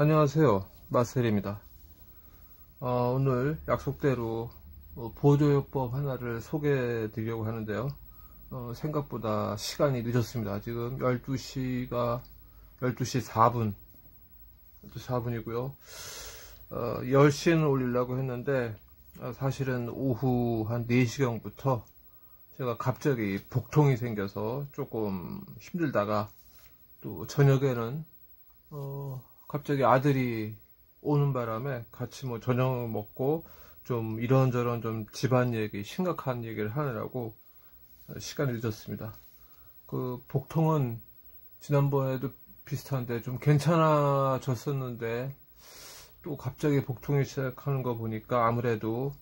안녕하세요, 마셀입니다. 오늘 약속대로 보조요법 하나를 소개해 드리려고 하는데요. 생각보다 시간이 늦었습니다. 지금 12시가 12시 4분 4분이고요 10시는 올리려고 했는데 사실은 오후 한 4시경부터 제가 갑자기 복통이 생겨서 조금 힘들다가, 또 저녁에는 갑자기 아들이 오는 바람에 같이 저녁을 먹고 좀 이런저런 좀 집안 얘기, 심각한 얘기를 하느라고 시간이 늦었습니다. 그 복통은 지난번에도 비슷한데 좀 괜찮아졌었는데, 또 갑자기 복통이 시작하는 거 보니까 아무래도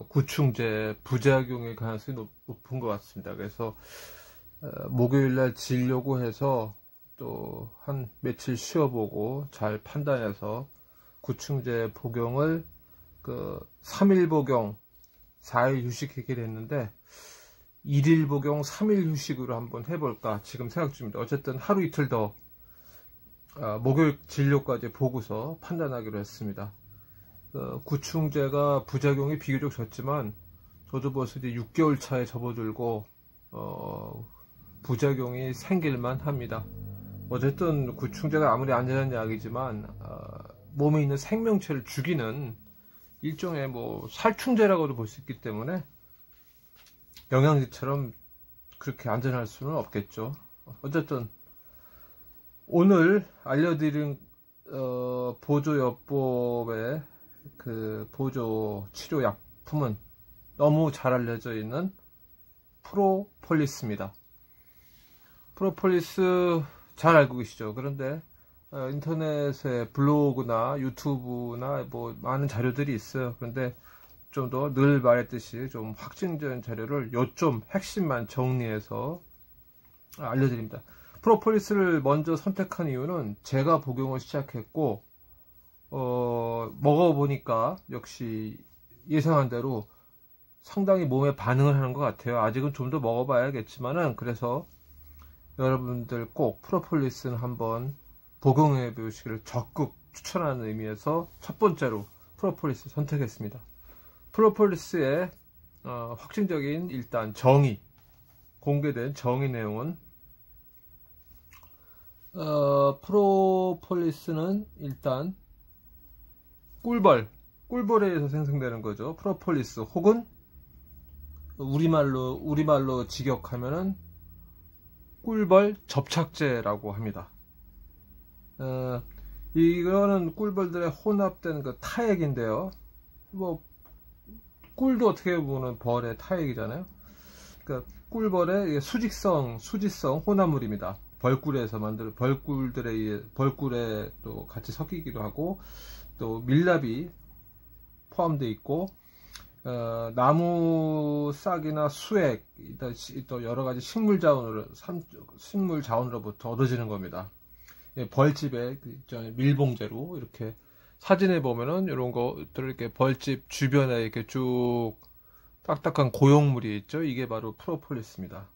구충제 부작용의 가능성이 높은 것 같습니다. 그래서 목요일날 지려고 해서 또 한 며칠 쉬어보고 잘 판단해서 구충제 복용을 3일 복용 4일 휴식하게 됐는데, 1일 복용 3일 휴식으로 한번 해볼까 지금 생각 중입니다. 어쨌든 하루 이틀 더 목요일 진료까지 보고서 판단하기로 했습니다. 구충제가 부작용이 비교적 적지만 저도 벌써 이제 6개월 차에 접어들고 부작용이 생길만 합니다. 어쨌든 구충제가 아무리 안전한 약이지만 몸에 있는 생명체를 죽이는 일종의 살충제라고도 볼 수 있기 때문에 영양제처럼 그렇게 안전할 수는 없겠죠. 어쨌든 오늘 알려드린 보조요법의 보조 치료 약품은 너무 잘 알려져 있는 프로폴리스입니다. 프로폴리스 잘 알고 계시죠? 그런데 인터넷에 블로그나 유튜브나 많은 자료들이 있어요. 그런데 좀 더 늘 말했듯이 좀 확증된 자료를 요점 핵심만 정리해서 알려드립니다. 프로폴리스를 먼저 선택한 이유는 제가 복용을 시작했고 먹어보니까 역시 예상한 대로 상당히 몸에 반응을 하는 것 같아요. 아직은 좀 더 먹어봐야겠지만은, 그래서 여러분들 꼭 프로폴리스는 한번 복용해 보시기를 적극 추천하는 의미에서 첫 번째로 프로폴리스 선택했습니다. 프로폴리스의 확증적인 일단 공개된 정의 내용은, 프로폴리스는 일단 꿀벌에 의해서 생성되는 거죠. 프로폴리스, 혹은 우리말로 직역하면은 꿀벌 접착제라고 합니다. 이거는 꿀벌들의 혼합된 타액인데요. 꿀도 어떻게 보면 벌의 타액이잖아요. 꿀벌의 수지성 혼합물입니다. 벌꿀에서 만든 벌꿀에 또 같이 섞이기도 하고, 또 밀랍이 포함되어 있고, 나무 싹이나 수액, 또 여러 가지 식물 자원으로부터 얻어지는 겁니다. 벌집의 밀봉제로, 이렇게 사진에 보면은 이런 것들을 이렇게 벌집 주변에 이렇게 쭉 딱딱한 고용물이 있죠. 이게 바로 프로폴리스입니다.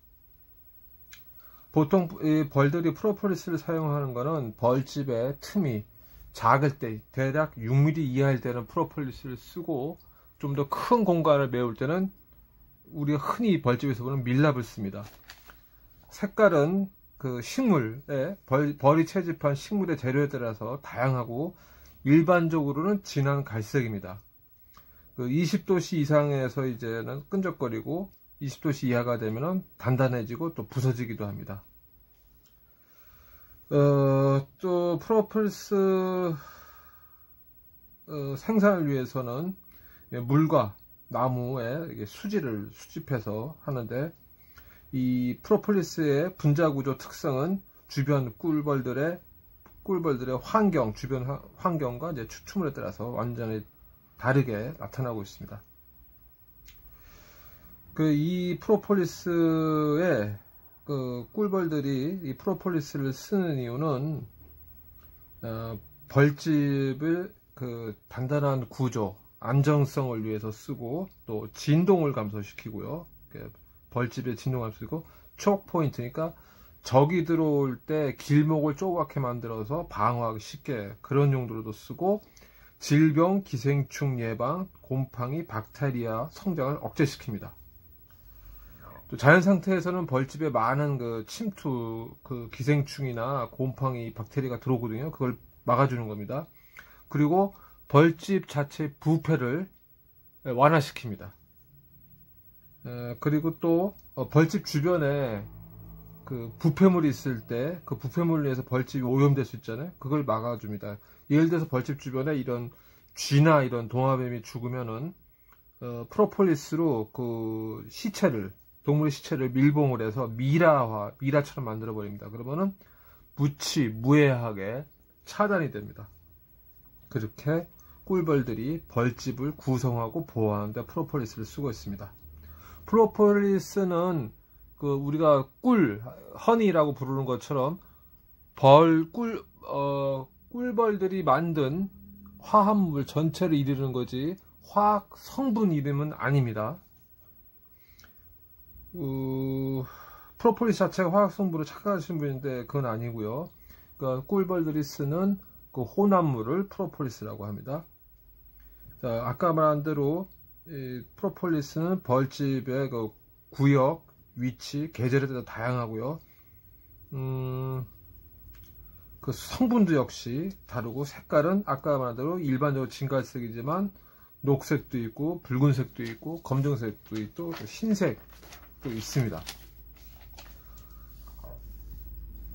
보통 이 벌들이 프로폴리스를 사용하는 것은 벌집의 틈이 작을 때, 대략 6mm 이하일 때는 프로폴리스를 쓰고, 좀 더 큰 공간을 메울 때는 우리가 흔히 벌집에서 보는 밀랍을 씁니다. 색깔은 벌이 채집한 식물의 재료에 따라서 다양하고, 일반적으로는 진한 갈색입니다. 20도씨 이상에서 이제는 끈적거리고, 20도씨 이하가 되면 단단해지고 또 부서지기도 합니다. 또 프로폴리스 생산을 위해서는 물과 나무에 수지를 수집해서 하는데, 이 프로폴리스의 분자구조 특성은 주변 꿀벌들의 주변 환경과 이제 추출물에 따라서 완전히 다르게 나타나고 있습니다. 이 프로폴리스의 꿀벌들이 이 프로폴리스를 쓰는 이유는 벌집의 단단한 구조, 안정성을 위해서 쓰고, 또 진동을 감소시키고요. 벌집의 진동을 감소시키고, 촉 포인트니까 적이 들어올 때 길목을 조그맣게 만들어서 방어하기 쉽게 그런 용도로도 쓰고, 질병, 기생충 예방, 곰팡이, 박테리아 성장을 억제시킵니다. 또 자연 상태에서는 벌집에 많은 그 침투, 그 기생충이나 곰팡이, 박테리아가 들어오거든요. 그걸 막아주는 겁니다. 그리고 벌집 자체 부패를 완화시킵니다. 그리고 또 벌집 주변에 그 부패물이 있을 때 그 부패물로 인해서 벌집이 오염될 수 있잖아요. 그걸 막아줍니다. 예를 들어서 벌집 주변에 이런 쥐나 이런 도마뱀이 죽으면은 프로폴리스로 그 시체를, 동물의 시체를 밀봉을 해서 미라처럼 만들어 버립니다. 그러면은 무해하게 차단이 됩니다. 그렇게 꿀벌들이 벌집을 구성하고 보호하는데 프로폴리스를 쓰고 있습니다. 프로폴리스는 그 우리가 허니라고 부르는 것처럼 꿀벌들이 만든 화합물 전체를 이르는 거지 화학 성분 이름은 아닙니다. 프로폴리스 자체가 화학 성분으로 착각하시는 분인데 그건 아니고요. 그러니까 꿀벌들이 쓰는 그 혼합물을 프로폴리스라고 합니다. 자, 아까 말한 대로 프로폴리스는 벌집의 그 구역, 위치, 계절에 따라 다양하고요. 그 성분도 역시 다르고, 색깔은 아까 말한 대로 일반적으로 진갈색이지만 녹색도 있고 붉은색도 있고 검정색도 있고 흰색도 있습니다.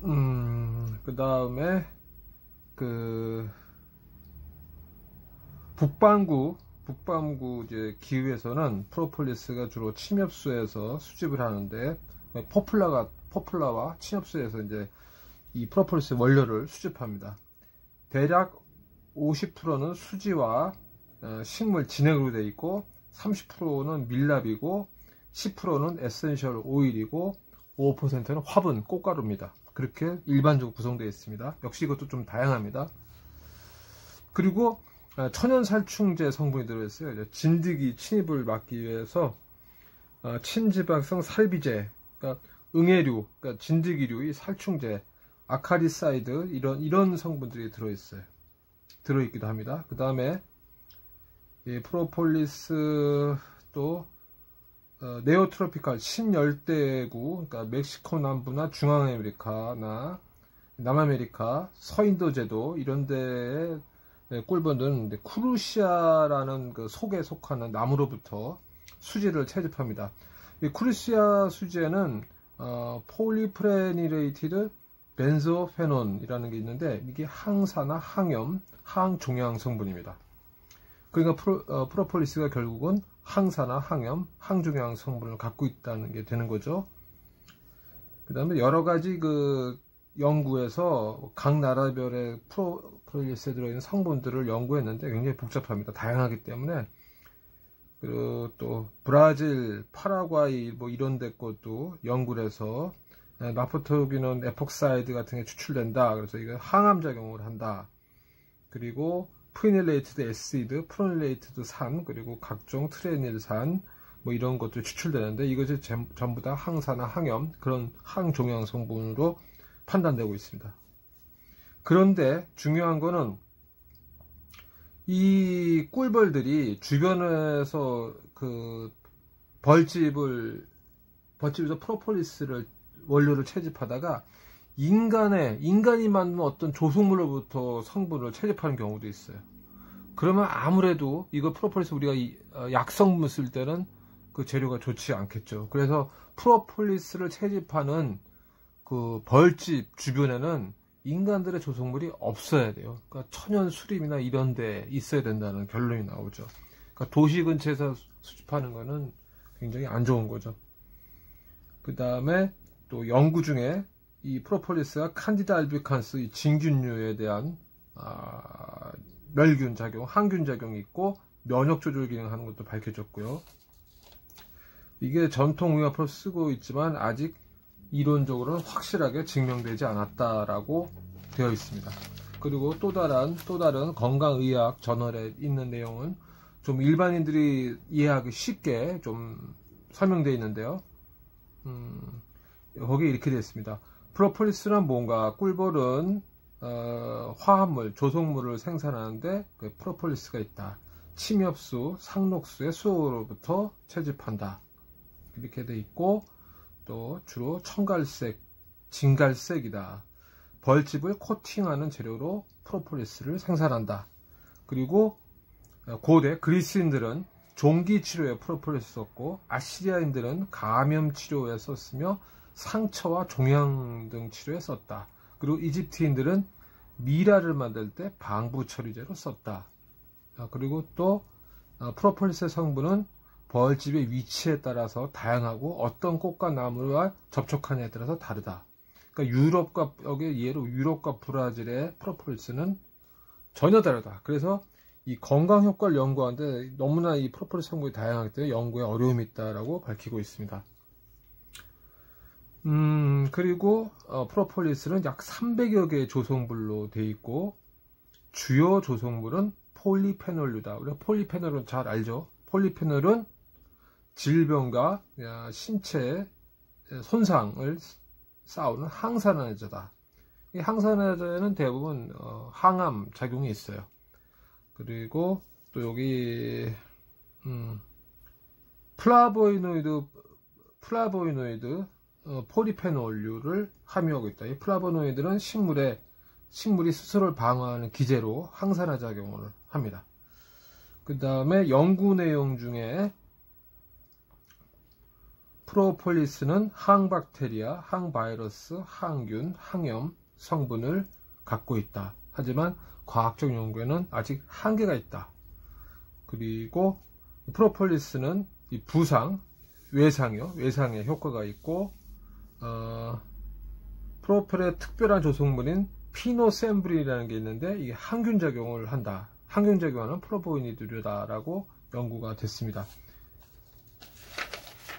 그 다음에 그 북반구 이제 기후에서는 프로폴리스가 주로 침엽수에서 수집을 하는데, 포플라와 침엽수에서 이제 이 프로폴리스 원료를 수집합니다. 대략 50%는 수지와 식물 진액으로 되어 있고, 30%는 밀랍이고, 10%는 에센셜 오일이고, 5%는 화분, 꽃가루입니다. 그렇게 일반적으로 구성되어 있습니다. 역시 이것도 좀 다양합니다. 그리고 천연 살충제 성분이 들어있어요. 진드기 침입을 막기 위해서 친지방성 살비제, 그러니까 응애류, 그러니까 진드기류의 살충제, 아카리사이드, 이런 성분들이 들어있기도 합니다. 그 다음에 프로폴리스 또 네오트로피칼 신열대구, 그러니까 멕시코 남부나 중앙아메리카나 남아메리카, 서인도 제도 이런 데에 꿀벌들은 쿠르시아라는 그 속에 속하는 나무로부터 수지를 채집합니다. 이 쿠르시아 수지에는 폴리프레닐레이티드 벤조페논이라는 게 있는데, 이게 항산화, 항염, 항종양 성분입니다. 그러니까 프로폴리스가 결국은 항산화, 항염, 항종양 성분을 갖고 있다는 게 되는 거죠. 그 다음에 여러 가지 그 연구에서 각 나라별의 프로폴리스에 들어있는 성분들을 연구했는데 굉장히 복잡합니다. 다양하기 때문에. 그리고 또 브라질, 파라과이 뭐 이런 데 것도 연구를 해서 나프토기논 에폭사이드 같은 게 추출된다. 그래서 이거 항암작용을 한다. 그리고 프리닐레이티드 에시드, 프로닐레이티드 산, 그리고 각종 트레닐산 뭐 이런 것들이 추출되는데, 이것이 전부 다 항산화, 항염, 그런 항종양 성분으로 판단되고 있습니다. 그런데 중요한 거는 이 꿀벌들이 주변에서 그 벌집에서 프로폴리스를 원료를 채집하다가 인간이 만든 어떤 조성물로부터 성분을 채집하는 경우도 있어요. 그러면 아무래도 이거 프로폴리스 우리가 약성분 쓸 때는 그 재료가 좋지 않겠죠. 그래서 프로폴리스를 채집하는 그 벌집 주변에는 인간들의 조성물이 없어야 돼요. 그러니까 천연 수림이나 이런 데 있어야 된다는 결론이 나오죠. 그러니까 도시 근처에서 수집하는 거는 굉장히 안 좋은 거죠. 그 다음에 또 연구 중에 이 프로폴리스가 칸디다 알비칸스 이 진균류에 대한 멸균 작용, 항균 작용이 있고 면역 조절 기능하는 것도 밝혀졌고요. 이게 전통 의약품으로 쓰고 있지만 아직 이론적으로는 확실하게 증명되지 않았다라고 되어 있습니다. 그리고 또 다른 건강의학 저널에 있는 내용은 좀 일반인들이 이해하기 쉽게 좀 설명되어 있는데요. 거기에 이렇게 되어 있습니다. 프로폴리스는 뭔가 꿀벌은 화합물, 조성물을 생산하는데 그 프로폴리스가 있다. 침엽수, 상록수의 수로부터 채집한다. 이렇게 돼 있고, 또 주로 청갈색, 진갈색이다. 벌집을 코팅하는 재료로 프로폴리스를 생산한다. 그리고 고대 그리스인들은 종기 치료에 프로폴리스 썼고, 아시리아인들은 감염 치료에 썼으며 상처와 종양 등 치료에 썼다. 그리고 이집트인들은 미라를 만들 때 방부 처리제로 썼다. 그리고 또 프로폴리스의 성분은 벌집의 위치에 따라서 다양하고 어떤 꽃과 나무와 접촉하냐에 따라서 다르다. 그러니까 유럽과 여기 예로 유럽과 브라질의 프로폴리스는 전혀 다르다. 그래서 이 건강 효과를 연구하는데 너무나 이 프로폴리스 성분이 다양하기 때문에 연구에 어려움이 있다라고 밝히고 있습니다. 그리고 프로폴리스는 약 300여 개의 조성물로 되어 있고, 주요 조성물은 폴리페놀류다. 우리가 폴리페놀은 잘 알죠. 폴리페놀은 질병과 신체 손상을 싸우는 항산화제다. 이 항산화제는 대부분 항암 작용이 있어요. 그리고 또 여기 플라보이노이드 폴리페놀류를 함유하고 있다. 이 플라보노이드는 식물이 스스로를 방어하는 기제로 항산화 작용을 합니다. 그 다음에 연구 내용 중에 프로폴리스는 항박테리아, 항바이러스, 항균, 항염 성분을 갖고 있다. 하지만 과학적 연구에는 아직 한계가 있다. 그리고 프로폴리스는 이 부상, 외상에 효과가 있고, 프로폴의 특별한 조성물인 피노셈브린이라는 게 있는데 이게 항균 작용을 한다. 항균 작용하는 플라보노이드류다라고 연구가 됐습니다.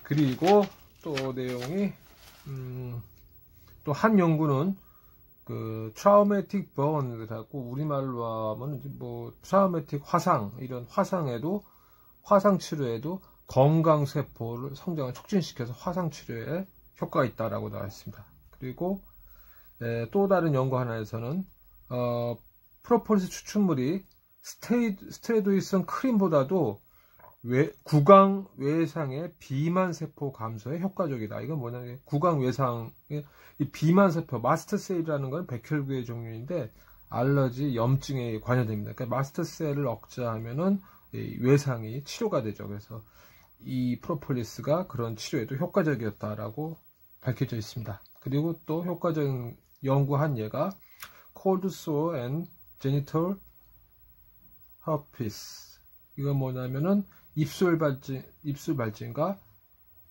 그리고 또 내용이 또 한 연구는 그 트라우매틱 번이라고 우리말로 하면 뭐 트라우매틱 화상, 이런 화상 치료에도 건강 세포를 성장을 촉진시켜서 화상 치료에 효과가 있다라고 나와 있습니다. 그리고 또 다른 연구 하나에서는 프로폴리스 추출물이 스테로이드성 크림보다도 구강 외상의 비만 세포 감소에 효과적이다. 이건 뭐냐면 구강 외상의 이 비만 세포, 마스트셀이라는 건 백혈구의 종류인데 알러지, 염증에 관여됩니다. 그러니까 마스트셀을 억제하면은 이 외상이 치료가 되죠. 그래서 이 프로폴리스가 그런 치료에도 효과적이었다라고 밝혀져 있습니다. 그리고 또 효과적인 연구한 예가 cold sore and genital herpes. 이건 뭐냐면은 입술 발진과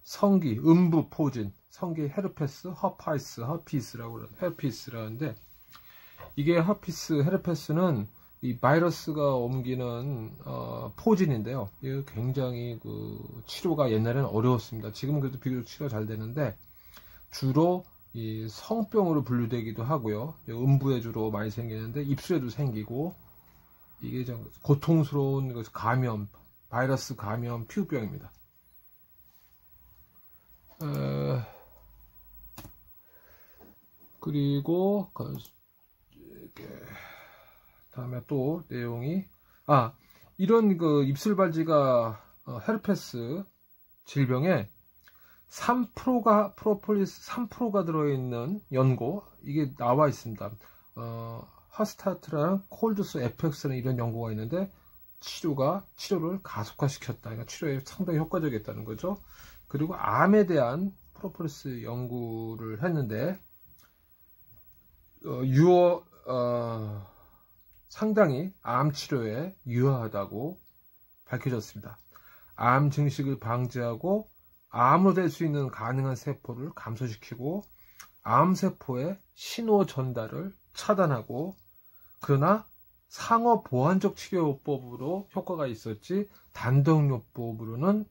성기, 음부 포진, 성기 헤르페스, 헤르피스라는데, 이게 헤르페스는 이 바이러스가 옮기는 포진인데요. 이게 굉장히 그 치료가 옛날에는 어려웠습니다. 지금은 그래도 비교적 치료가 잘 되는데, 주로 이 성병으로 분류되기도 하고요. 음부에 주로 많이 생기는데 입술에도 생기고, 이게 좀 고통스러운 감염, 바이러스 감염 피부병입니다. 그리고 다음에 또 내용이 이런 그 입술 발지가 헤르페스 질병에 3%가 프로폴리스 3%가 들어있는 연고, 이게 나와 있습니다. 하스타트랑 콜드스 FX라는 이런 연구가 있는데 치료를 가속화시켰다. 그러니까 치료에 상당히 효과적이었다는 거죠. 그리고 암에 대한 프로폴리스 연구를 했는데 상당히 암 치료에 유효하다고 밝혀졌습니다. 암 증식을 방지하고 암으로 될 수 있는 가능한 세포를 감소시키고 암세포의 신호 전달을 차단하고, 그러나 상어 보완적 치료요법으로 효과가 있었지 단독요법으로는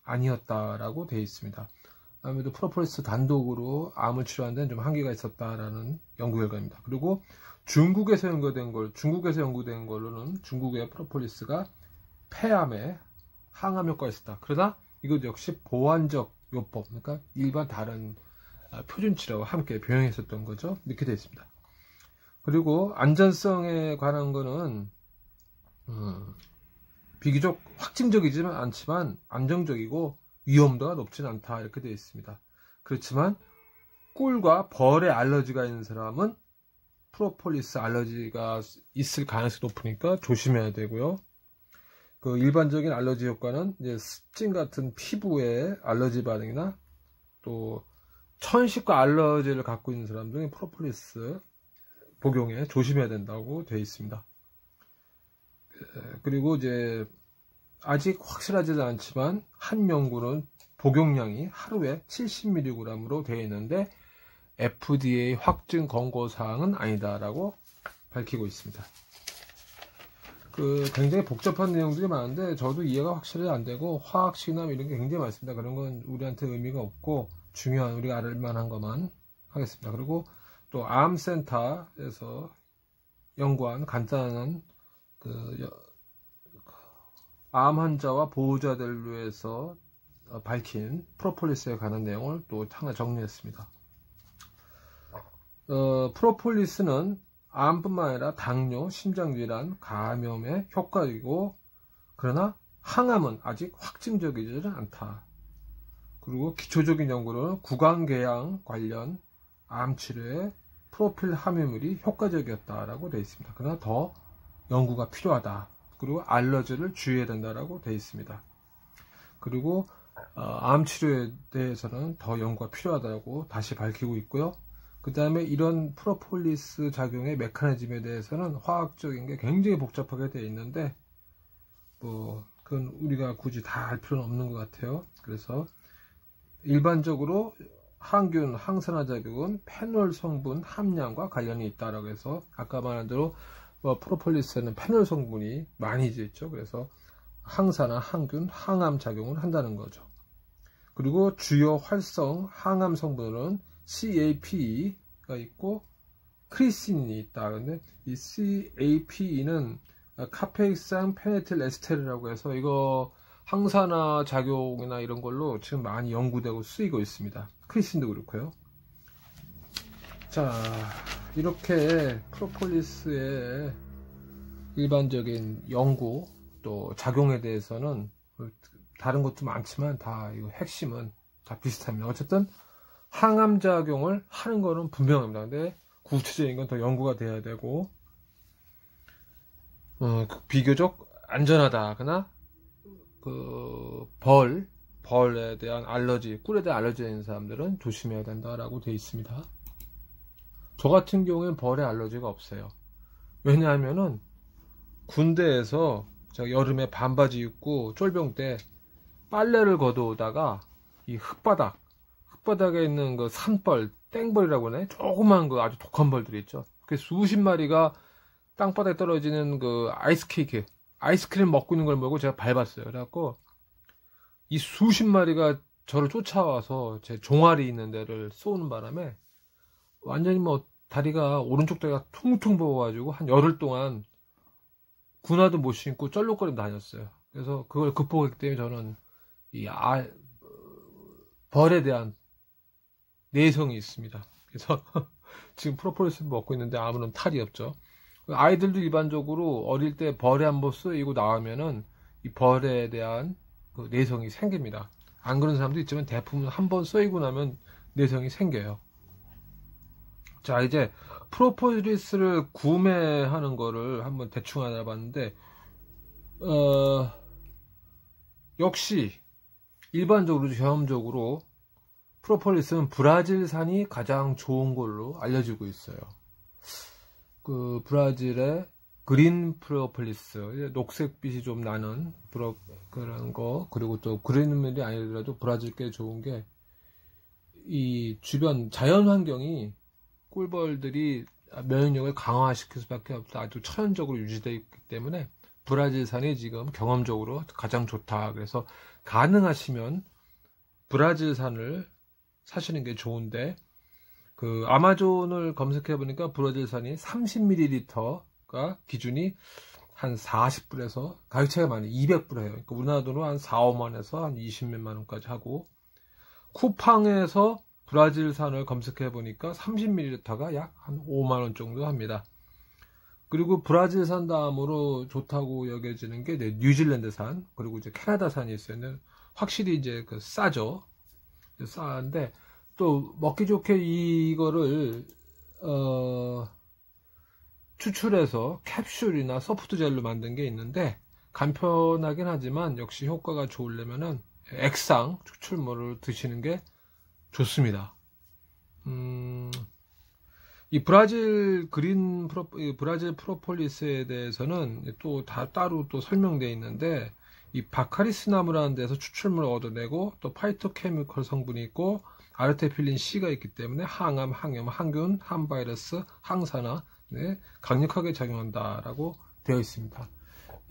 아니었다라고 되어 있습니다. 아무래도 프로폴리스 단독으로 암을 치료하는 데는 좀 한계가 있었다라는 연구 결과입니다. 그리고 중국에서 연구된 걸로는 중국의 프로폴리스가 폐암에 항암 효과가 있었다. 그러나 이것 역시 보완적 요법, 그러니까 일반 다른 표준치라고 함께 병행했었던 거죠. 이렇게 되어 있습니다. 그리고 안전성에 관한 거는 비교적 확증적이지는 않지만 안정적이고 위험도가 높지는 않다 이렇게 되어 있습니다. 그렇지만 꿀과 벌에 알러지가 있는 사람은 프로폴리스 알러지가 있을 가능성이 높으니까 조심해야 되고요. 그 일반적인 알러지 효과는 이제 습진 같은 피부의 알러지 반응이나 또 천식과 알러지를 갖고 있는 사람들은 프로폴리스 복용에 조심해야 된다고 되어 있습니다. 그리고 이제 아직 확실하지는 않지만 한 연구는 복용량이 하루에 70mg으로 되어 있는데 FDA 확증 권고사항은 아니다라고 밝히고 있습니다. 굉장히 복잡한 내용들이 많은데 저도 이해가 확실히 안 되고 화학식이나 이런 게 굉장히 많습니다. 그런 건 우리한테 의미가 없고 중요한 우리가 알 만한 것만 하겠습니다. 그리고 또 암센터에서 연구한 간단한 암 환자와 보호자들을 위해서 밝힌 프로폴리스에 관한 내용을 또 하나 정리했습니다. 프로폴리스는 암뿐만 아니라 당뇨, 심장질환, 감염에 효과이고 그러나 항암은 아직 확증적이지는 않다. 그리고 기초적인 연구로는 구강궤양 관련 암 치료에 프로필 함유물이 효과적이었다라고 되어 있습니다. 그러나 더 연구가 필요하다. 그리고 알러지를 주의해야 된다라고 되어 있습니다. 그리고 암 치료에 대해서는 더 연구가 필요하다고 다시 밝히고 있고요. 그 다음에 이런 프로폴리스 작용의 메커니즘에 대해서는 화학적인 게 굉장히 복잡하게 되어 있는데 그건 우리가 굳이 다 알 필요는 없는 것 같아요. 그래서 일반적으로 항균, 항산화 작용은 페놀 성분 함량과 관련이 있다라고 해서 아까 말한 대로 프로폴리스에는 페놀 성분이 많이 있죠. 그래서 항산화, 항균, 항암 작용을 한다는 거죠. 그리고 주요 활성 항암 성분은 CAPE가 있고 크리시닌이 있다. 근데 이 CAPE는 카페익산 페네틸 에스테르라고 해서 이거 항산화 작용이나 이런 걸로 지금 많이 연구되고 쓰이고 있습니다. 크리시닌도 그렇고요. 자, 이렇게 프로폴리스의 일반적인 연구 또 작용에 대해서는 다른 것도 많지만 다 이거 핵심은 다 비슷합니다. 어쨌든 항암 작용을 하는 거는 분명합니다. 근데 구체적인 건 더 연구가 돼야 되고 비교적 안전하다. 그러나 벌에 대한 알러지, 꿀에 대한 알러지가 있는 사람들은 조심해야 된다라고 되어 있습니다. 저 같은 경우에는 벌에 알러지가 없어요. 왜냐하면은 군대에서 제가 여름에 반바지 입고 쫄병 때 빨래를 걷어오다가 이 흙바닥에 있는 그 산벌, 땡벌이라고 하네. 조그만 그 아주 독한 벌들이 있죠. 그 수십 마리가 땅바닥에 떨어지는 그 아이스크림 먹고 있는 걸 보고 제가 밟았어요. 그래갖고 이 수십 마리가 저를 쫓아와서 제 종아리 있는 데를 쏘는 바람에 완전히 다리가, 오른쪽 다리가 퉁퉁 부어가지고 한 열흘 동안 군화도 못 신고 쩔룩거리며 다녔어요. 그래서 그걸 극복했기 때문에 저는 벌에 대한 내성이 있습니다. 그래서 지금 프로폴리스 먹고 있는데 아무런 탈이 없죠. 아이들도 일반적으로 어릴 때 벌에 한번 쓰이고 나오면은 이 벌에 대한 그 내성이 생깁니다. 안 그런 사람도 있지만 대부분 한번 쓰이고 나면 내성이 생겨요. 자, 이제 프로폴리스를 구매하는 거를 한번 대충 알아봤는데 역시 일반적으로 경험적으로 프로폴리스는 브라질산이 가장 좋은 걸로 알려지고 있어요. 그 브라질의 그린 프로폴리스, 녹색빛이 좀 나는 그런 거, 그리고 또 그린물이 아니더라도 브라질 꽤 좋은 게 이 주변 자연 환경이 꿀벌들이 면역력을 강화시킬 수밖에 없다. 아주 천연적으로 유지되어 있기 때문에 브라질산이 지금 경험적으로 가장 좋다. 그래서 가능하시면 브라질산을 사시는 게 좋은데, 그 아마존을 검색해 보니까 브라질산이 30ml가 기준이 한 40불에서 가격 차이가 많이 200불 해요. 그러니까 우리나라 돈으로 한 4, 5만에서 한 20몇만 원까지 하고, 쿠팡에서 브라질산을 검색해 보니까 30ml가 약 한 5만원 정도 합니다. 그리고 브라질산 다음으로 좋다고 여겨지는 게 뉴질랜드산, 그리고 이제 캐나다산이 있어요. 확실히 이제 싸죠. 싸는데 또 먹기 좋게 이거를 추출해서 캡슐이나 소프트 젤로 만든 게 있는데 간편하긴 하지만 역시 효과가 좋으려면은 액상 추출물을 드시는 게 좋습니다. 이 브라질 브라질 프로폴리스에 대해서는 또 따로 또 설명되어 있는데, 이 바카리스 나무라는 데서 추출물을 얻어내고 또 파이토케미컬 성분이 있고 아르테필린 C가 있기 때문에 항암, 항염, 항균, 항바이러스, 항산화 강력하게 작용한다라고 되어 있습니다.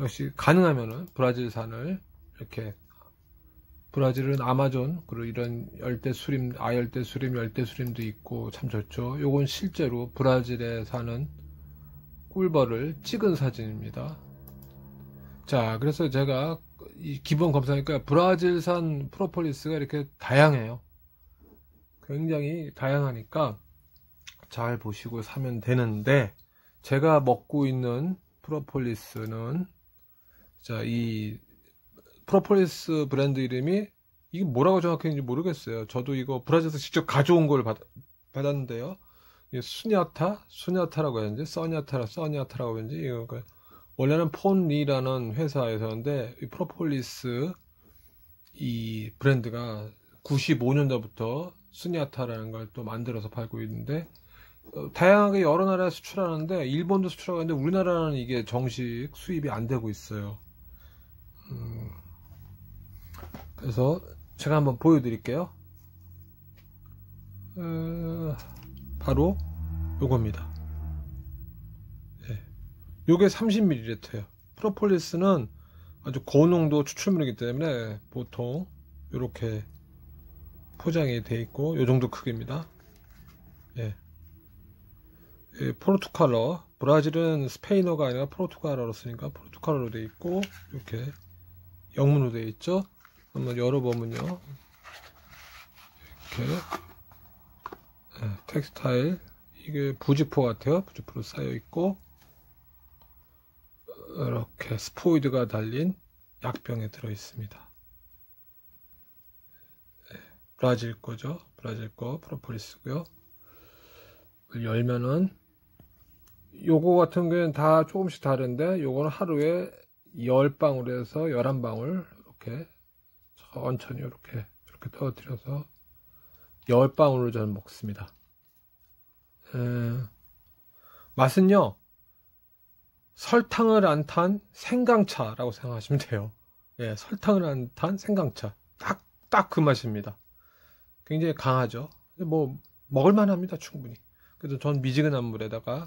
역시 가능하면은 브라질산을 이렇게, 브라질은 아마존 그리고 이런 열대수림, 아열대수림, 열대수림도 있고 참 좋죠. 요건 실제로 브라질에 사는 꿀벌을 찍은 사진입니다. 자, 그래서 제가 이 기본 검사니까 브라질산 프로폴리스가 이렇게 다양해요. 굉장히 다양하니까 잘 보시고 사면 되는데, 제가 먹고 있는 프로폴리스는, 자, 이 프로폴리스 브랜드 이름이 이게 뭐라고 정확했는지 모르겠어요. 저도 이거 브라질에서 직접 가져온 걸 받았는데요. 수냐타라고 했는지 써냐타라고 했는지, 이거 원래는 폰리라는 회사에서인데, 이 프로폴리스 이 브랜드가 95년도부터 수냐타라는 걸 또 만들어서 팔고 있는데, 다양하게 여러 나라에 수출하는데, 일본도 수출하고 있는데 우리나라는 이게 정식 수입이 안 되고 있어요. 그래서 제가 한번 보여드릴게요. 바로 요겁니다. 요게 30ml예요. 프로폴리스는 아주 고농도 추출물이기 때문에 보통 이렇게 포장이 되어 있고, 요 정도 크기입니다. 포르투갈어, 브라질은 스페인어가 아니라 포르투갈어로 쓰니까 포르투갈어로 되어 있고, 이렇게 영문으로 되어 있죠. 한번 열어보면요, 이렇게 텍스타일, 이게 부지포 같아요. 부지포로 쌓여 있고, 이렇게 스포이드가 달린 약병에 들어 있습니다. 브라질 거죠. 브라질 거 프로폴리스고요. 열면은 요거 같은 경우는 다 조금씩 다른데, 요거는 하루에 10방울에서 11방울 이렇게 천천히 이렇게 떨어뜨려서 10방울을 저는 먹습니다. 맛은요, 설탕을 안 탄 생강차라고 생각하시면 돼요. 설탕을 안 탄 생강차. 딱 그 맛입니다. 굉장히 강하죠. 뭐 먹을만 합니다, 충분히. 그래서 전 미지근한 물에다가,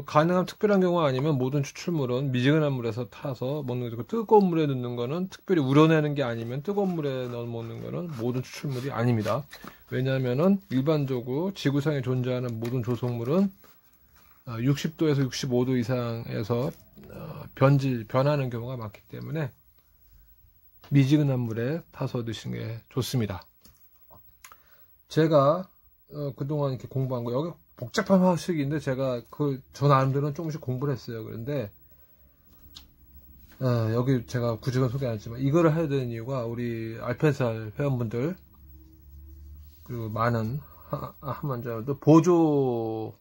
가능한 특별한 경우 아니면 모든 추출물은 미지근한 물에서 타서 먹는 거고, 뜨거운 물에 넣는 거는, 특별히 우려내는 게 아니면 뜨거운 물에 넣어 먹는 거는 모든 추출물이 아닙니다. 왜냐하면은 일반적으로 지구상에 존재하는 모든 조성물은 60도에서 65도 이상에서 변하는 경우가 많기 때문에 미지근한 물에 타서 드시는 게 좋습니다. 제가 그동안 이렇게 공부한 거, 여기 복잡한 화학식인데 제가 저 나름대로는 조금씩 공부를 했어요. 그런데 여기 제가 굳이 소개 안 했지만, 이거를 해야 되는 이유가 우리 알펜살 회원분들 그리고 많은 항암환자들도 보조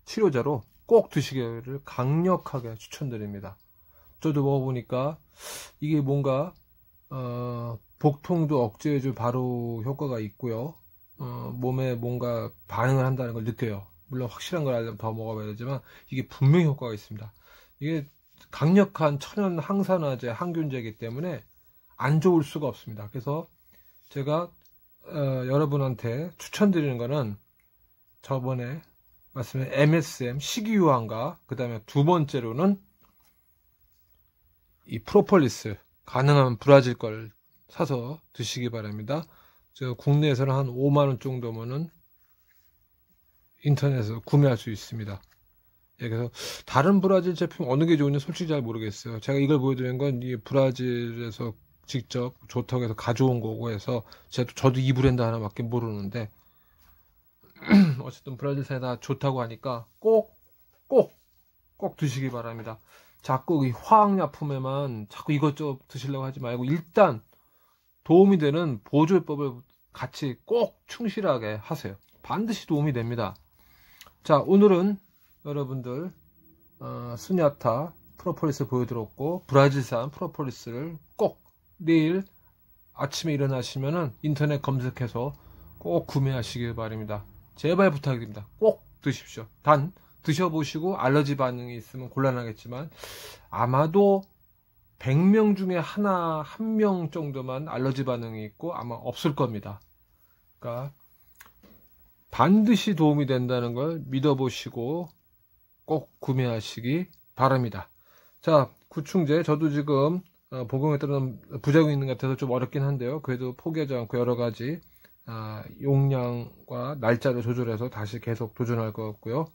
치료제로 꼭 드시기를 강력하게 추천드립니다. 저도 먹어보니까 이게 뭔가 복통도 억제해줄 바로 효과가 있고요. 몸에 뭔가 반응을 한다는 걸 느껴요. 물론 확실한 걸 알려면 더 먹어봐야 되지만 이게 분명히 효과가 있습니다. 이게 강력한 천연 항산화제, 항균제이기 때문에 안 좋을 수가 없습니다. 그래서 제가 여러분한테 추천드리는 거는, 저번에 말씀드린 MSM 식이유황과 그 다음에 두 번째로는 이 프로폴리스, 가능하면 브라질 걸 사서 드시기 바랍니다. 저 국내에서는 한 5만원 정도면은 인터넷에서 구매할 수 있습니다. 그래서 다른 브라질 제품 어느 게 좋은지 솔직히 잘 모르겠어요. 제가 이걸 보여드리는 건 이 브라질에서 직접 좋다고 해서 가져온 거고 해서 저도 이 브랜드 하나밖에 모르는데 어쨌든 브라질 사이다 좋다고 하니까 꼭 드시기 바랍니다. 자꾸 이 화학약품에만 자꾸 이것저것 드시려고 하지 말고 일단 도움이 되는 보조법을 같이 꼭 충실하게 하세요. 반드시 도움이 됩니다. 자, 오늘은 여러분들 수냐타 프로폴리스 보여드렸고 브라질산 프로폴리스를 꼭 내일 아침에 일어나시면은 인터넷 검색해서 꼭 구매하시길 바랍니다. 제발 부탁드립니다. 꼭 드십시오. 단 드셔보시고 알러지 반응이 있으면 곤란하겠지만 아마도 100명 중에 한 명 정도만 알러지 반응이 있고 아마 없을 겁니다. 그러니까 반드시 도움이 된다는 걸 믿어보시고 꼭 구매하시기 바랍니다. 자, 구충제 저도 지금 복용에 따른 부작용이 있는 것 같아서 좀 어렵긴 한데요. 그래도 포기하지 않고 여러 가지 용량과 날짜를 조절해서 다시 계속 도전할 것 같고요.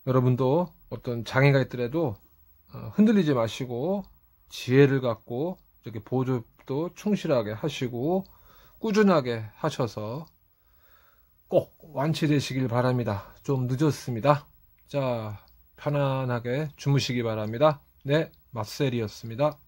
여러분도 어떤 장애가 있더라도 흔들리지 마시고 지혜를 갖고 이렇게 보조도 충실하게 하시고 꾸준하게 하셔서 꼭 완치되시길 바랍니다. 좀 늦었습니다. 자, 편안하게 주무시기 바랍니다. 네, 마셀이었습니다.